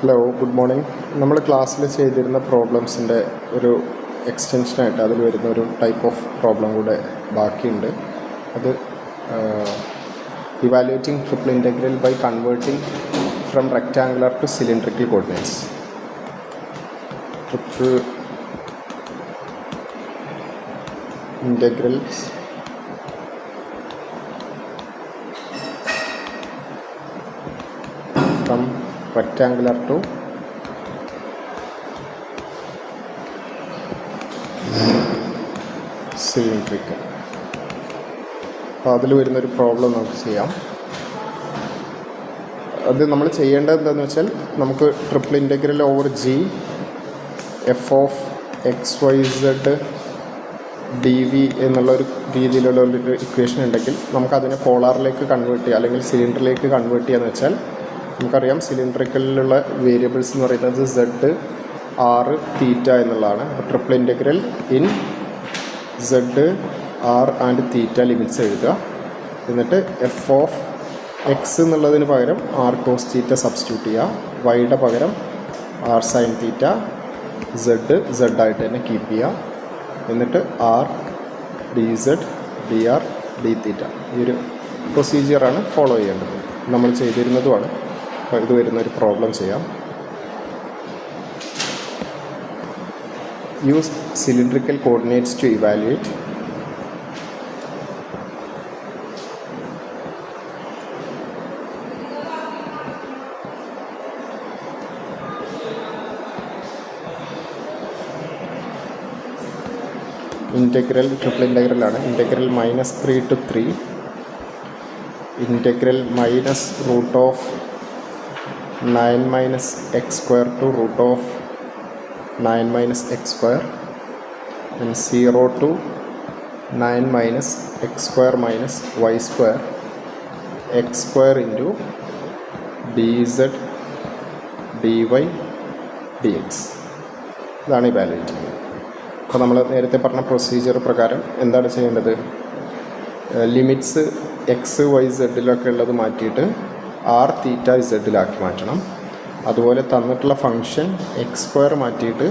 Hello, good morning. നമ്മൾ ക്ലാസ്സിൽ ചെയ്തിരുന്ന പ്രോബ്ലംസിൻ്റെ ഒരു എക്സ്റ്റൻഷനായിട്ട് അതിൽ വരുന്ന ഒരു ടൈപ്പ് ഓഫ് പ്രോബ്ലം കൂടെ ബാക്കിയുണ്ട്. അത് evaluating triple integral by converting from rectangular to cylindrical coordinates. Triple integrals from rectangular to cylindrical. അപ്പോൾ അതിൽ വരുന്നൊരു പ്രോബ്ലം നമുക്ക് ചെയ്യാം. അത് നമ്മൾ ചെയ്യേണ്ടത് എന്താണെന്ന് വെച്ചാൽ, നമുക്ക് triple integral over G f of x y z d v എന്നുള്ളൊരു രീതിയിലുള്ള ഒരു ഇക്വേഷൻ ഉണ്ടെങ്കിൽ നമുക്കതിനെ പോളാറിലേക്ക് കൺവേർട്ട് ചെയ്യുക, അല്ലെങ്കിൽ സിലിണ്ടറിലേക്ക് കൺവേർട്ട് ചെയ്യുകയെന്ന് വെച്ചാൽ, നമുക്കറിയാം സിലിണ്ടറിക്കലിലുള്ള വേരിയബിൾസ് എന്ന് പറയുന്നത് സെഡ്, ആർ, തീറ്റ എന്നുള്ളതാണ്. അപ്പോൾ triple integral in z, r and theta limits എഴുതുക. എന്നിട്ട് എഫ് ഓഫ് എക്സ് എന്നുള്ളതിന് പകരം ആർ കോസ് തീറ്റ സബ്സ്റ്റിറ്റ്യൂട്ട് ചെയ്യുക, വൈയുടെ പകരം ആർ സൈൻ തീറ്റ, സെഡ് ആയിട്ട് തന്നെ കീപ്പ് ചെയ്യുക. എന്നിട്ട് r d z, d r, d theta, ഈ ഒരു പ്രൊസീജിയറാണ് ഫോളോ ചെയ്യേണ്ടത്. നമ്മൾ ചെയ്തിരുന്നതുമാണ്. അപ്പോൾ ഇത് വരുന്നൊരു പ്രോബ്ലം ചെയ്യാം. Use cylindrical coordinates to evaluate integral, triple ഇൻ്റഗ്രലാണ്. Integral -3 to 3, integral minus root of 9 minus x square to root of 9 minus x square, and 0 to 9 minus x square minus y square, x square into dz dy dx. ഇതാണ് evaluate. അപ്പോൾ നമ്മൾ നേരത്തെ പറഞ്ഞ procedure പ്രകാരം എന്താണ് ചെയ്യേണ്ടത്? Limits X Y സെഡിലൊക്കെ ഉള്ളത് മാറ്റിയിട്ട് ആർ തീറ്റ സെഡിലാക്കി മാറ്റണം. അതുപോലെ തന്നിട്ടുള്ള ഫംഗ്ഷൻ എക്സ് സ്ക്വയർ മാറ്റിയിട്ട്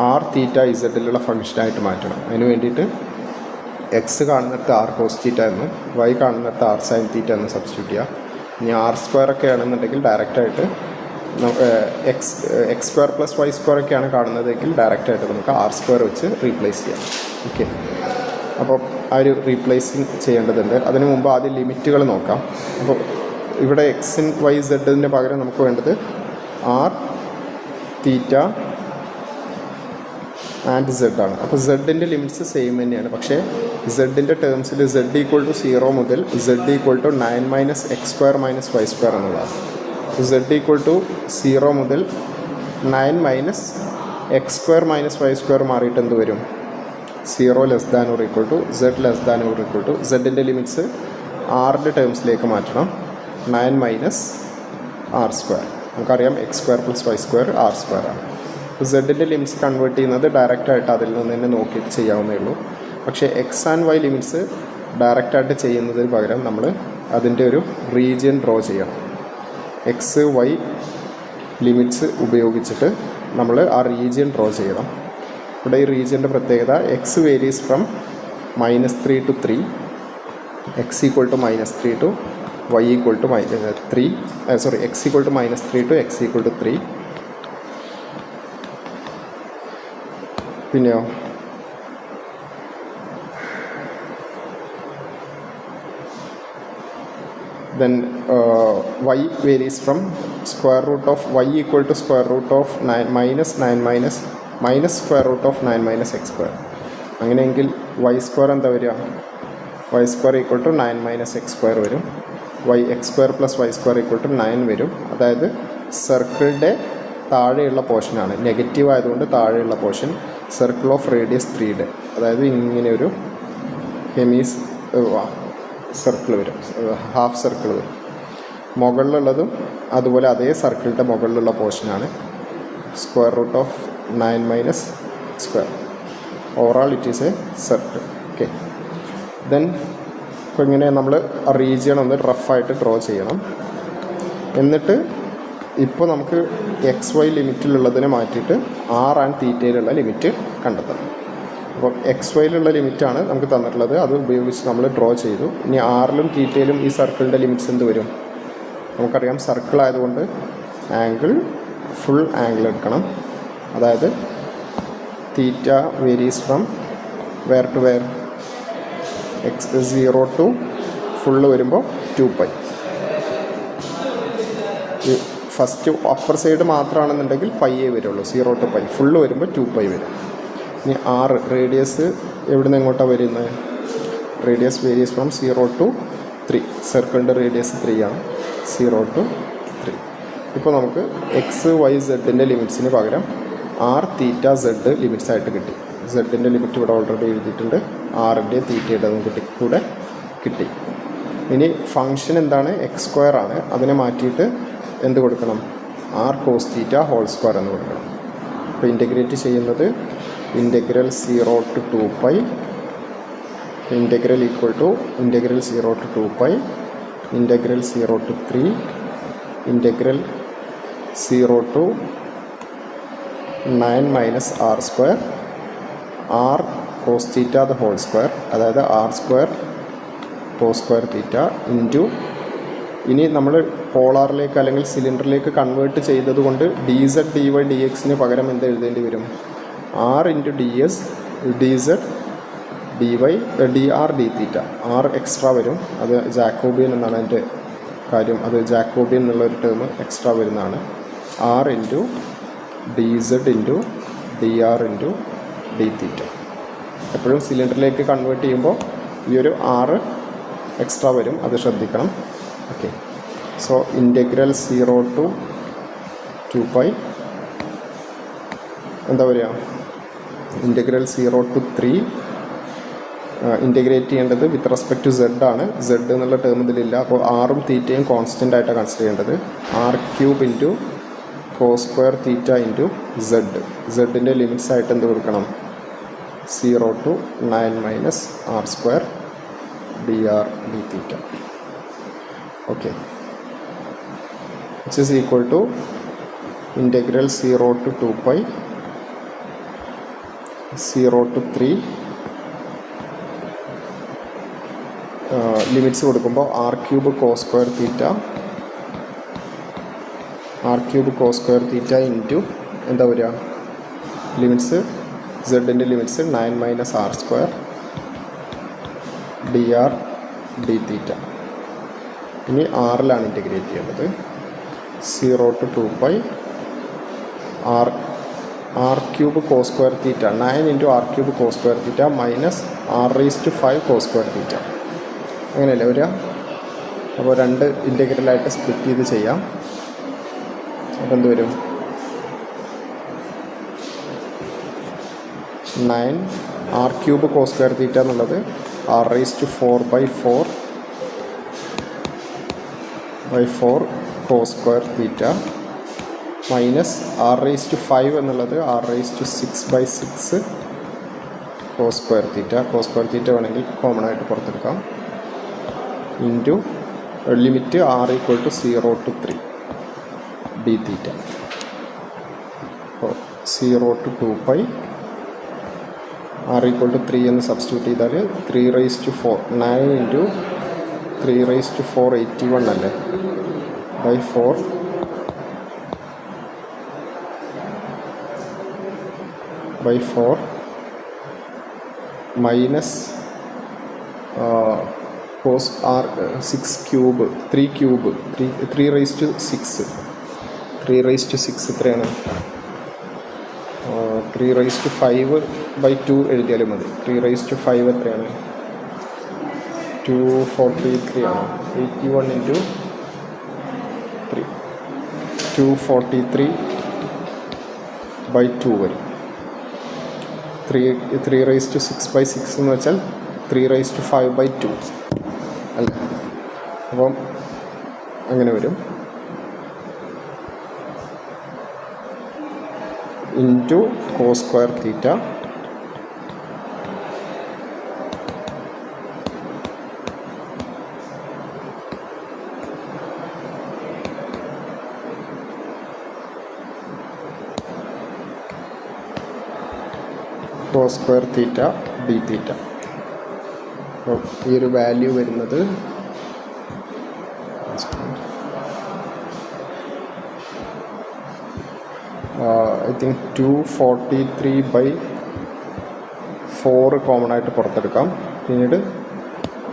ആർ തീറ്റ ഇസഡിലുള്ള ഫംഗ്ഷനായിട്ട് മാറ്റണം. അതിന് വേണ്ടിയിട്ട് എക്സ് കാണുന്നിടത്ത് ആർ കോസ് തീറ്റ എന്നും വൈ കാണുന്നിടത്ത് ആർ സൈൻ തീറ്റ എന്ന് സബ്സ്റ്റിറ്റ്യൂട്ട് ചെയ്യുക. ഇനി ആർ സ്ക്വയർ ഒക്കെ ആണെന്നുണ്ടെങ്കിൽ ഡയറക്റ്റായിട്ട് x square plus y square ഒക്കെയാണ് കാണുന്നതെങ്കിൽ ഡയറക്റ്റായിട്ട് നമുക്ക് ആർ സ്ക്വയർ വെച്ച് റീപ്ലേസ് ചെയ്യാം. ഓക്കെ, അപ്പോൾ ആ ഒരു റീപ്ലേസിങ് ചെയ്യേണ്ടതുണ്ട്. അതിന് മുമ്പ് ആദ്യം ലിമിറ്റുകൾ നോക്കാം. അപ്പോൾ ഇവിടെ എക്സിൻ വൈ സെഡിന് പകരം നമുക്ക് വേണ്ടത് ആർ തീറ്റ ആൻഡ് സെഡ് ആണ്. അപ്പോൾ സെഡിൻ്റെ ലിമിറ്റ്സ് സെയിം തന്നെയാണ്. പക്ഷേ സെഡിൻ്റെ ടേംസിൽ സെഡ് ഈക്വൽ ടു 0 മുതൽ z equal to 9 minus x square minus y square എന്നുള്ളതാണ്. സെഡ് ഈക്വൽ ടു 0 മുതൽ 9 minus x square minus y square മാറിയിട്ട് എന്ത് വരും? 0 less than or equal to z less than or equal to സെഡിൻ്റെ limits ആറിൻ്റെ ടേംസിലേക്ക് മാറ്റണം. 9 മൈനസ് ആർ സ്ക്വയർ, നമുക്കറിയാം x square plus y square r square ആണ്. അപ്പോൾ സെഡിൻ്റെ ലിമിറ്റ്സ് കൺവേർട്ട് ചെയ്യുന്നത് ഡയറക്റ്റായിട്ട് അതിൽ നിന്ന് തന്നെ നോക്കിയിട്ട് ചെയ്യാവുന്നേ ഉള്ളൂ. പക്ഷേ എക്സ് ആൻഡ് വൈ ലിമിറ്റ്സ് ഡയറക്റ്റായിട്ട് ചെയ്യുന്നതിന് പകരം നമ്മൾ അതിൻ്റെ ഒരു റീജിയൻ ഡ്രോ ചെയ്യണം. എക്സ് വൈ ലിമിറ്റ്സ് ഉപയോഗിച്ചിട്ട് നമ്മൾ ആ റീജിയൻ ഡ്രോ ചെയ്യണം. ഇവിടെ ഈ റീജിയൻ്റെ പ്രത്യേകത x varies from -3 to 3, x equal to -3 to y equal to x equal to -3 to x equal to 3. പിന്നെയോ then y varies from square root of y equal to square root of 9 minus square root of 9 minus x square. അങ്ങനെയെങ്കിൽ y square എന്താ വരിക? y square equal to 9 minus x square വരും. X square plus y square equal to 9 വരും. അതായത് സർക്കിളിൻ്റെ താഴെയുള്ള പോർഷനാണ്. Negative ആയതുകൊണ്ട് താഴെയുള്ള പോർഷൻ സർക്കിൾ ഓഫ് റേഡിയസ് 3 അതായത് ഇങ്ങനെ ഒരു സർക്കിൾ വരും, ഹാഫ് സർക്കിൾ വരും. മുകളിലുള്ളതും അതുപോലെ അതേ സർക്കിളിൻ്റെ മുകളിലുള്ള പോർഷനാണ് square root of 9 minus square. Overall it is a circle. Okay, then ഇപ്പോൾ ഇങ്ങനെ നമ്മൾ റീജിയൺ ഒന്ന് റഫായിട്ട് ഡ്രോ ചെയ്യണം. എന്നിട്ട് ഇപ്പോൾ നമുക്ക് എക്സ് വൈ ലിമിറ്റിലുള്ളതിനെ മാറ്റിയിട്ട് ആർ ആൻഡ് തീറ്റയിലുള്ള ലിമിറ്റ് കണ്ടെത്തണം. അപ്പോൾ എക്സ് വൈയിലുള്ള ലിമിറ്റാണ് നമുക്ക് തന്നിട്ടുള്ളത്, അത് ഉപയോഗിച്ച് നമ്മൾ ഡ്രോ ചെയ്തു. ഇനി ആറിലും തീറ്റയിലും ഈ സർക്കിളിൻ്റെ ലിമിറ്റ്സ് എന്ത് വരും? നമുക്കറിയാം സർക്കിൾ ആയതുകൊണ്ട് ആംഗിൾ ഫുൾ ആംഗിൾ എടുക്കണം. അതായത് theta varies from where to where? X 0 to full വരുമ്പോൾ 2π. ഫസ്റ്റ് അപ്പർ സൈഡ് മാത്രമാണെന്നുണ്ടെങ്കിൽ പൈയേ വരുള്ളൂ, 0 to π. ഫുള്ള് വരുമ്പോൾ 2π വരും. ഇനി ആറ് റേഡിയസ് എവിടെ നിന്ന് എങ്ങോട്ടാണ് വരുന്നത്? Radius various from 0 to 3. സർക്കിളിൻ്റെ റേഡിയസ് 3 ആണ്, 0 to 3. ഇപ്പോൾ നമുക്ക് എക്സ് വൈ സെഡിൻ്റെ ലിമിറ്റ്സിന് പകരം ആർ തീറ്റ സെഡ് ലിമിറ്റ്സ് ആയിട്ട് കിട്ടി. സെഡിൻ്റെ ലിമിറ്റ് ഇവിടെ ഓൾറെഡി എഴുതിയിട്ടുണ്ട്, ആറിൻ്റെ തീറ്റയുടെ കൂടെ കിട്ടി. ഇനി ഫംഗ്ഷൻ എന്താണ്? എക്സ് സ്ക്വയർ ആണ്. അതിനെ മാറ്റിയിട്ട് എന്ത് കൊടുക്കണം? R cos theta whole square എന്ന് കൊടുക്കണം. അപ്പോൾ ഇൻ്റഗ്രേറ്റ് ചെയ്യുന്നത് integral 0 to 2π integral equal to integral 0 to 2π integral 0 to 3 integral 0 to 9 minus r square r cos theta the whole square, അതായത് r square cos square theta into, ഇനി നമ്മൾ പോളാറിലേക്ക് അല്ലെങ്കിൽ സിലിണ്ടറിലേക്ക് കൺവേർട്ട് ചെയ്തത് കൊണ്ട് ഡി സെഡ് ഡി വൈ ഡി എക്സിന് പകരം എന്ത് എഴുതേണ്ടി വരും? R into D S d z d y d r d theta. R extra വരും, അത് ജാക്കോബിയൻ എന്നാണ് അതിൻ്റെ കാര്യം. അത് ജാക്കോബിയൻ എന്നുള്ളൊരു ടേം എക്സ്ട്രാ വരുന്നതാണ്. R into d z into d r into d theta. എപ്പോഴും സിലിണ്ടറിലേക്ക് കൺവേർട്ട് ചെയ്യുമ്പോൾ ഈ ഒരു ആറ് എക്സ്ട്രാ വരും, അത് ശ്രദ്ധിക്കണം. ഓക്കെ, സോ ഇൻ്റഗ്രൽ 0 to 2π എന്താ പറയുക? ഇൻ്റഗ്രൽ 0 to 3 ഇൻ്റഗ്രേറ്റ് ചെയ്യേണ്ടത് വിത്ത് റെസ്പെക്ട് ടു സെഡ് ആണ്. സെഡ് എന്നുള്ള ടേം ഇതിലില്ല, അപ്പോൾ ആറും തീറ്റയും കോൺസ്റ്റൻ്റ് ആയിട്ടാണ് കൺസിഡർ ചെയ്യേണ്ടത്. R cube into cos square theta into z. സെഡിൻ്റെ ലിമിറ്റ്സ് ആയിട്ട് എന്ത് കൊടുക്കണം? 0 to 9 minus r square d r d theta. Okay, which is equal to integral 0 to 2π 0 to 3 limits കൊടുക്കുമ്പോൾ r cube cos square theta into എന്താ വരിക? Limits സെഡിൻ്റെ limits 9 minus r square d r d theta. ഇനി ആറിലാണ് integrate ചെയ്യേണ്ടത്. 0 to 2π r cube cos square theta 9 into r cube cos square theta minus r raise to 5 cos square theta. അങ്ങനെയല്ലേ വരിക? അപ്പോൾ രണ്ട് ഇൻ്റഗ്രലായിട്ട് സ്പ്ലിറ്റ് ചെയ്ത് ചെയ്യാം. അപ്പോൾ എന്ത് വരും? 9 r cube cos square theta എന്നുള്ളത് r raise to 4/4 cos square theta minus r raise to 5 എന്നുള്ളത് r raise to 6/6 cos square theta. Cos square theta വേണമെങ്കിൽ കോമൺ ആയിട്ട് പുറത്തെടുക്കാം. Into limit r equal to 0 to 3 d theta. അപ്പോൾ 0 to 2π R equal to 3 എന്ന് substitute ചെയ്താൽ 3/4 9 into 3/4 81 അല്ലേ /4 minus cos r 6 cube 3 cube 3/6 എത്രയാണ്? 3/5/2 എഴുതിയാലും മതി. 3/5 എത്രയാണ്? 243 ആണ്. 81 ഇൻറ്റു 3 243/2 വരും. 3/6/6 എന്ന് വെച്ചാൽ 3/5/2 അല്ല. അപ്പം അങ്ങനെ വരും. Into cos square theta cos square theta d theta. അപ്പോൾ ഈ ഒരു വാല്യൂ വരുന്നത് ഐ തിങ്ക് 243/4 കോമൺ ആയിട്ട് പുറത്തെടുക്കാം. പിന്നീട്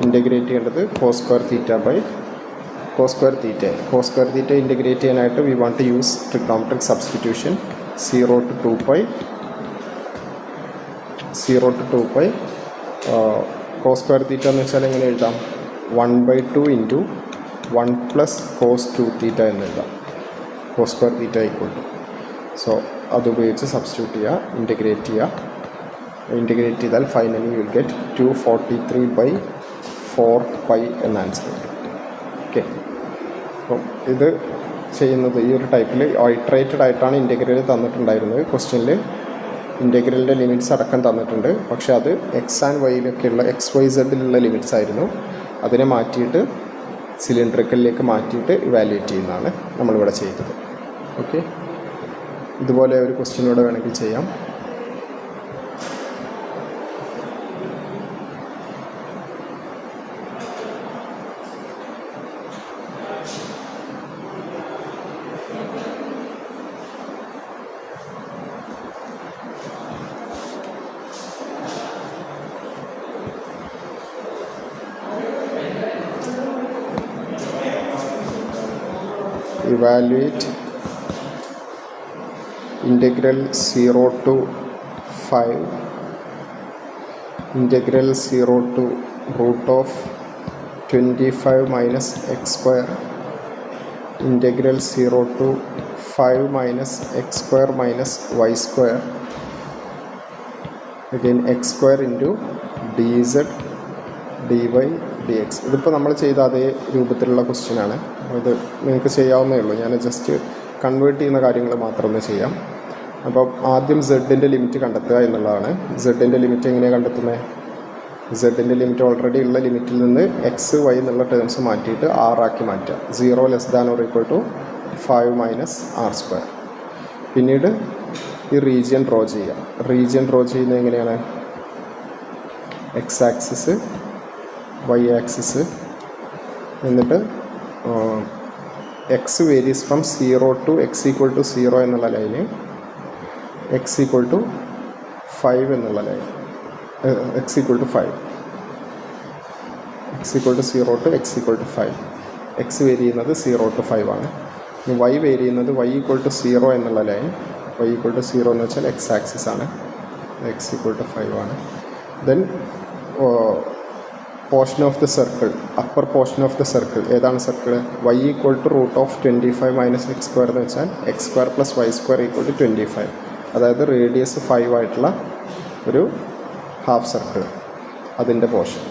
ഇൻ്റഗ്രേറ്റ് ചെയ്യേണ്ടത് cos square theta by cos square theta. Cos square theta integrate ചെയ്യാനായിട്ട് we want to use trigonometric substitution. 0 to 2π cos square theta എന്ന് വെച്ചാൽ എങ്ങനെ എഴുതാം? 1/2 ഇൻറ്റു 1 പ്ലസ് കോസ് 2 തീറ്റ എന്ന് എഴുതാം. Cos square theta equal to. So അതുപയോഗിച്ച് substitute ചെയ്യുക, integrate ചെയ്താൽ ഫൈനലി യു വിൽ ഗെറ്റ് 243/4π എന്ന ആൻസർ കിട്ടും. ഓക്കെ, അപ്പം ഇത് ചെയ്യുന്നത് ഈ ഒരു ടൈപ്പിൽ ഐട്രേറ്റഡ് ആയിട്ടാണ് ഇൻ്റഗ്രൽ തന്നിട്ടുണ്ടായിരുന്നത്. ക്വസ്റ്റ്യനിൽ ഇൻ്റഗ്രലിൻ്റെ ലിമിറ്റ്സ് അടക്കം തന്നിട്ടുണ്ട്. പക്ഷേ അത് എക്സ് ആൻഡ് വൈയിലൊക്കെയുള്ള XYZ ലിമിറ്റ്സ് ആയിരുന്നു. അതിനെ മാറ്റിയിട്ട് സിലിണ്ടറിക്കലിലേക്ക് മാറ്റിയിട്ട് ഇവാലുവേറ്റ് ചെയ്യുന്നതാണ് നമ്മളിവിടെ ചെയ്തത്. ഓക്കെ, ഇതുപോലെ ഒരു ക്വസ്റ്റ്യനോടെ വേണമെങ്കിൽ ചെയ്യാം. Evaluate integral 0 to 5 integral 0 to root of 25 minus x square integral 0 to 5 minus x square minus y square again x square into dz dy dx. ഇതിപ്പോൾ നമ്മൾ ചെയ്ത അതേ രൂപത്തിലുള്ള ക്വസ്റ്റ്യനാണ്. ഇത് നിങ്ങൾക്ക് ചെയ്യാവുന്നേ ഉള്ളൂ. ഞാൻ ജസ്റ്റ് കൺവേർട്ട് ചെയ്യുന്ന കാര്യങ്ങൾ മാത്രം ഒന്ന് ചെയ്യാം. അപ്പോൾ ആദ്യം സെഡിൻ്റെ ലിമിറ്റ് കണ്ടെത്തുക എന്നുള്ളതാണ്. സെഡിൻ്റെ ലിമിറ്റ് എങ്ങനെയാണ് കണ്ടെത്തുന്നത്? സെഡിൻ്റെ ലിമിറ്റ് ഓൾറെഡി ഉള്ള ലിമിറ്റിൽ നിന്ന് എക്സ് വൈ എന്നുള്ള ടേംസ് മാറ്റിയിട്ട് ആറാക്കി മാറ്റുക. 0 less than or equal to 5 minus r square. പിന്നീട് ഈ റീജിയൻ ഡ്രോ ചെയ്യുക. റീജിയൻ ഡ്രോ ചെയ്യുന്നത് എങ്ങനെയാണ്? എക്സ് ആക്സിസ്, വൈ ആക്സിസ്, എന്നിട്ട് x varies from 0 to x equal to 0 എന്നുള്ള ലൈന്, എക്സ് ഈക്വൽ ടു 5 എന്നുള്ള line, x equal to 5, x equal to 0 to x equal to 5. X vary ചെയ്യുന്നത് 0 to 5 ആണ്. ഇനി y vary ചെയ്യുന്നത് y equal to 0 എന്നുള്ള line, y equal to 0 എന്ന് വെച്ചാൽ x axis ആണ്, എക്സ് ഈക്വൽ ടു 5 ആണ്. Then portion of the circle, upper portion of the circle ഏതാണ് circle? y equal to root of 25 minus x square എന്ന് വെച്ചാൽ x square plus y square equal to 25. അതായത് radius 5 ആയിട്ടുള്ള ഒരു half circle, അതിൻ്റെ portion.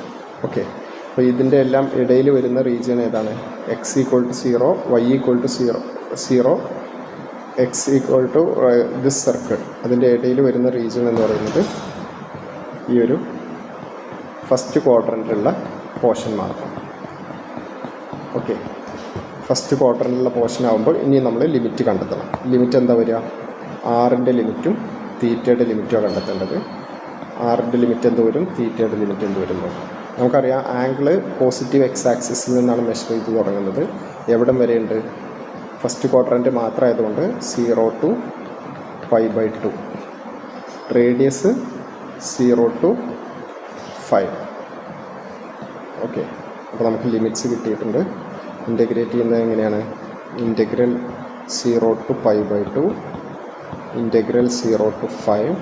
Okay, അപ്പോൾ ഇതിൻ്റെ എല്ലാം ഇടയിൽ വരുന്ന റീജിയൻ ഏതാണ്? X equal to 0, Y equal to 0, x equal to this circle. അതിൻ്റെ ഇടയിൽ വരുന്ന റീജിയൻ എന്ന് പറയുന്നത് ഈ ഒരു ഫസ്റ്റ് ക്വാഡ്രൻറ്റിലുള്ള പോർഷൻ മാത്രം. ഓക്കെ, ഫസ്റ്റ് ക്വാഡ്രൻറ്റിലുള്ള പോർഷൻ ആകുമ്പോൾ ഇനി നമ്മൾ ലിമിറ്റ് കണ്ടെത്തണം. ലിമിറ്റ് എന്താ വരിക? ആറിൻ്റെ ലിമിറ്റും തീറ്റയുടെ ലിമിറ്റുമാണ് കണ്ടെത്തേണ്ടത്. ആറിൻ്റെ ലിമിറ്റ് എന്ത് വരും? തീറ്റയുടെ ലിമിറ്റ് എന്ത് വരും? നമുക്കറിയാം ആംഗിള് പോസിറ്റീവ് എക്സ് ആക്സിസിൽ നിന്നാണ് മെഷർ ചെയ്ത് തുടങ്ങുന്നത്. എവിടം വരെയുണ്ട്? ഫസ്റ്റ് ക്വാഡ്രൻറ്റ് മാത്രമായതുകൊണ്ട് 0 to π/2. Radius 0 to 5. ഓക്കെ, അപ്പോൾ നമുക്ക് ലിമിറ്റ്സ് കിട്ടിയിട്ടുണ്ട്. ഇൻ്റഗ്രേറ്റ് ചെയ്യുന്നത് എങ്ങനെയാണ്? Integral 0 to π/2, integral 0 to 5,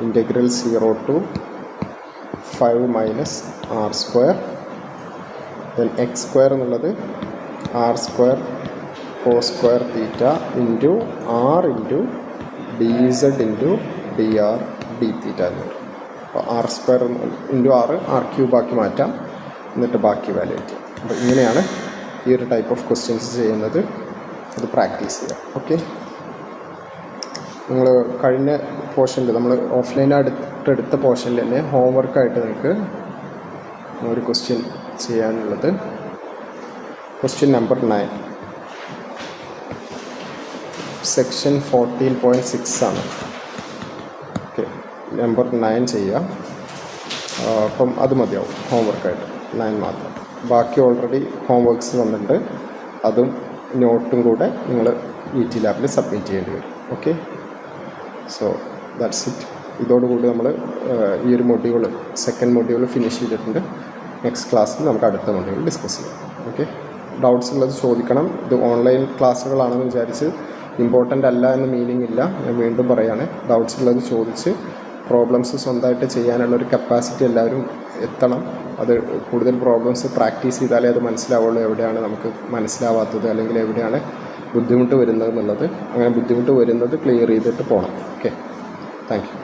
integral 0 to 5 minus r square, then x square എന്നുള്ളത് r square cos square theta into r into d z into d r d theta എന്ന് വരും. അപ്പോൾ r square into r ക്യൂബാക്കി മാറ്റാം, എന്നിട്ട് ബാക്കി വാല്യൂറ്റ് ചെയ്യാം. അപ്പോൾ ഇങ്ങനെയാണ് ഈ ഒരു ടൈപ്പ് ഓഫ് ക്വസ്റ്റ്യൻസ് ചെയ്യുന്നത്. അത് പ്രാക്ടീസ് ചെയ്യാം. ഓക്കെ, നിങ്ങൾ കഴിഞ്ഞ പോർഷനിൽ നമ്മൾ ഓഫ്ലൈൻ അടുത്തെടുത്ത പോർഷനിൽ തന്നെ ഹോംവർക്കായിട്ട് നിങ്ങൾക്ക് ഒരു ക്വസ്റ്റ്യൻ ചെയ്യാനുള്ളത് ക്വസ്റ്റ്യൻ നമ്പർ 9 സെക്ഷൻ 14.6 ആണ്. ഓക്കെ, നമ്പർ 9 ചെയ്യുക. അപ്പം അത് മതിയാവും ഹോംവർക്കായിട്ട്, 9 മാത്രം. ബാക്കി ഓൾറെഡി ഹോംവർക്ക്സ് വന്നിട്ടുണ്ട്, അതും നോട്ടും കൂടെ നിങ്ങൾ ET ലാബിൽ സബ്മിറ്റ് ചെയ്യേണ്ടി വരും. Okay, so that's it. ഇതോടുകൂടി നമ്മൾ ഈ ഒരു മൊഡ്യൂൾ, സെക്കൻഡ് മൊഡ്യൂൾ ഫിനിഷ് ചെയ്തിട്ടുണ്ട്. നെക്സ്റ്റ് ക്ലാസ്സിൽ നമുക്ക് അടുത്ത മൊഡ്യൂൾ ഡിസ്കസ് ചെയ്യാം. ഓക്കെ, ഡൗട്ട്സ് ഉള്ളത് ചോദിക്കണം. ഇത് ഓൺലൈൻ ക്ലാസ്സുകളാണെന്ന് വിചാരിച്ച് ഇമ്പോർട്ടൻ്റ് അല്ല എന്ന് മീനിങ് ഇല്ല. ഞാൻ വീണ്ടും പറയാണ്, ഡൗട്ട്സ് ഉള്ളത് ചോദിച്ച് പ്രോബ്ലംസ് സ്വന്തമായിട്ട് ചെയ്യാനുള്ളൊരു കപ്പാസിറ്റി എല്ലാവരും എത്തണം. അത് കൂടുതൽ പ്രോബ്ലംസ് പ്രാക്ടീസ് ചെയ്താലേ അത് മനസ്സിലാവുള്ളൂ, എവിടെയാണ് നമുക്ക് മനസ്സിലാവാത്തത് അല്ലെങ്കിൽ എവിടെയാണ് ബുദ്ധിമുട്ട് വരുന്നത് എന്നുള്ളത്. അങ്ങനെ ബുദ്ധിമുട്ട് വരുന്നത് ക്ലിയർ ചെയ്തിട്ട് പോകണം. Okay, thank you.